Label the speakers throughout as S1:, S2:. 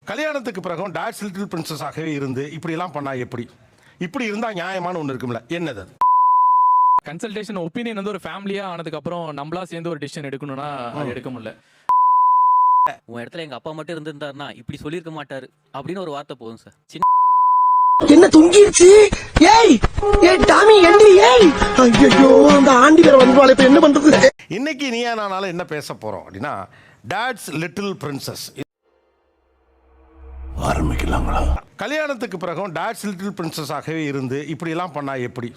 S1: கல்யாணத்துக்கு பிறகும் dad's little பிரின்சஸாகவே இருந்து இப்படியெல்லாம் பண்ணா எப்படி? இப்படி இருந்தா நியாயமான ஒன்று இருக்கும்ல, என்னது அது?
S2: கன்சல்டேஷன் ஒப்பீனியன் வந்து ஒரு ஃபேமிலியா ஆனதுக்கு அப்புறம் நம்மளா சேர்ந்து ஒரு டிசிஷன் எடுக்கணும்னா அது எடுக்க முடியல.
S3: உன் இடத்துல எங்க அப்பா மட்டும் இருந்திருந்தாருன்னா இப்படி சொல்லியிருக்க மாட்டாரு அப்படின்னு ஒரு வார்த்தை போதும் சார்.
S4: என்ன தொங்கிருச்சு? ஏய் ஏய் டாமி எந்திரி ஏய். ஐயோ அந்த ஆண்டி வேற வந்துவாளே, இப்ப என்ன பண்றது?
S1: இன்னைக்கு நீயா நானால என்ன பேச போறோம் அப்படின்னா, டாட்ஸ் லிட்டில் பிரின்சஸ். ஆரம்பிக்கலாங்களா? கல்யாணத்துக்கு பிறகும் டாட்ஸ் லிட்டில் பிரின்சஸாகவே இருந்து இப்படியெல்லாம் பண்ணா எப்படி?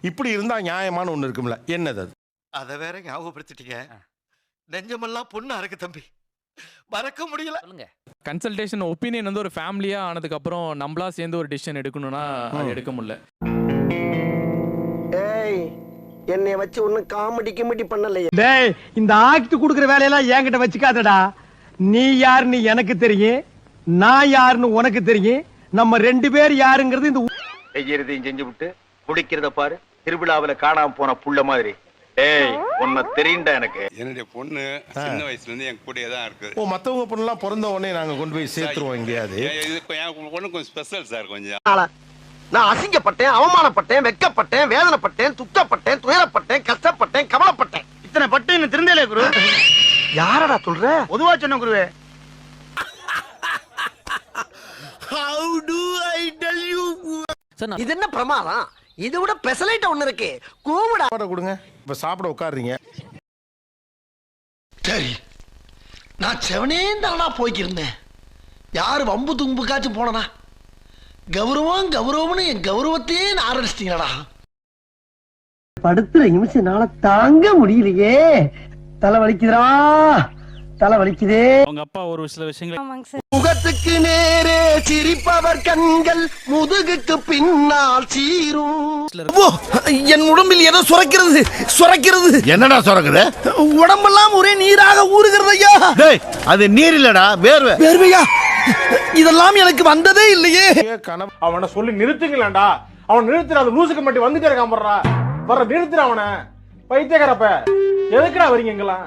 S1: இப்படி இருந்தா நியாயமான ஒன்று இருக்கும்ல, என்னது அது?
S5: அதை வேற ஞாபகப்படுத்திட்டீங்க. நெஞ்சமெல்லாம் பொண்ணு அறக்கு தம்பி, மறக்க முடியல.
S3: சொல்லுங்க.
S2: கன்சல்டேஷன் ஒப்பீனியன் வந்து ஒரு ஃபேமிலியா ஆனதுக்கு அப்புறம் நம்மளா சேர்ந்து ஒரு டிசிஷன் எடுக்கணும்னா அது எடுக்க முடியல.
S4: ஏய் என்னைய வச்சு ஒண்ணு காமெடி கிமெடி பண்ணலையே.
S6: டேய் இந்த ஆக்ட் குடுக்குற வேலையெல்லாம் என்கிட்ட வச்சுக்காதடா. நீ யாருன்னு எனக்கு தெரியும், நான் யாருன்னு உனக்கு தெரியும். நம்ம ரெண்டு பேர் யாருங்கிறது இந்த
S7: செய்யறதையும் செஞ்சு விட்டு குடிக்கிறத பாரு, திருவிழாவில காணாம போன புள்ள மாதிரி. ஏய் உன்னை தெரியுண்டா எனக்கு.
S8: என்னுடைய பொண்ணு சின்ன வயசுல இருந்து என் கூடயே தான் இருக்கு.
S1: ஓ, மற்றவங்க பொண்ணுலாம் பிறந்த உடனே நாங்கள் கொண்டு போய் சேர்த்துருவோம் எங்கேயாவது.
S8: என் பொண்ணு கொஞ்சம் ஸ்பெஷல் சார். கொஞ்சம்
S4: நான் அசிங்கப்பட்டேன், அவமானப்பட்டேன், வெட்கப்பட்டேன், வேதனைப்பட்டேன், துக்கப்பட்டேன், துயரப்பட்டேன், கஷ்டப்பட்டேன், கவலைப்பட்டேன்.
S6: இத்தனை பட்டு இன்னும் திருந்தலே குரு.
S4: யாரடா சொல்ற?
S6: பொதுவா சொன்ன குருவே.
S4: How do I tell you?
S3: Sir
S4: இது என்ன பிரமாதம்? இது விட பெசலைட் ஒண்ணு இருக்கு. கூவுடா.
S1: சாப்பாடை கொடுங்க, இப்போ சாப்பிட உட்காடுறீங்க.
S4: சரி நான் செவனே தானா போய்க்கிருந்தேன். யாரு வம்பு தும்புக்காச்சும் போனனா? கௌரவம் கௌரவம்னு என் கௌரவத்தையே ஆரம்பிச்சிட்டீங்களா? படுத்துற நிமிஷம்னால தாங்க முடியலையே. தலை வலிக்குதுடா, தலை வலிக்குதே.
S2: அவங்க அப்பா ஒரு சில விஷயங்கள்
S4: முகத்துக்கு நேரே சிரிப்பவர் கண்கள் முதுகுக்கு பின்னால் சீரும். என் உடம்பில் ஏதோ சுரக்கிறது சுரக்கிறது.
S5: என்னடா சொரக்குது?
S4: உடம்பெல்லாம் ஒரே நீராக ஊறுகிறது ஐயா.
S5: டேய் அது நீர் இல்லடா, வேர்வை.
S4: வேர்வையா? இதெல்லாம் எனக்கு வந்ததே இல்லையே.
S1: கனவு
S6: அவனை சொல்லி நிறுத்துங்களேன்டா. அவன் நிறுத்துற அந்த லூசுக்கு மட்டும் வந்துட்டே இருக்கான். வர்ற நிறுத்துற அவனை. பைத்தியக்காரப்ப எதுக்குடா வரீங்க எங்கெல்லாம்?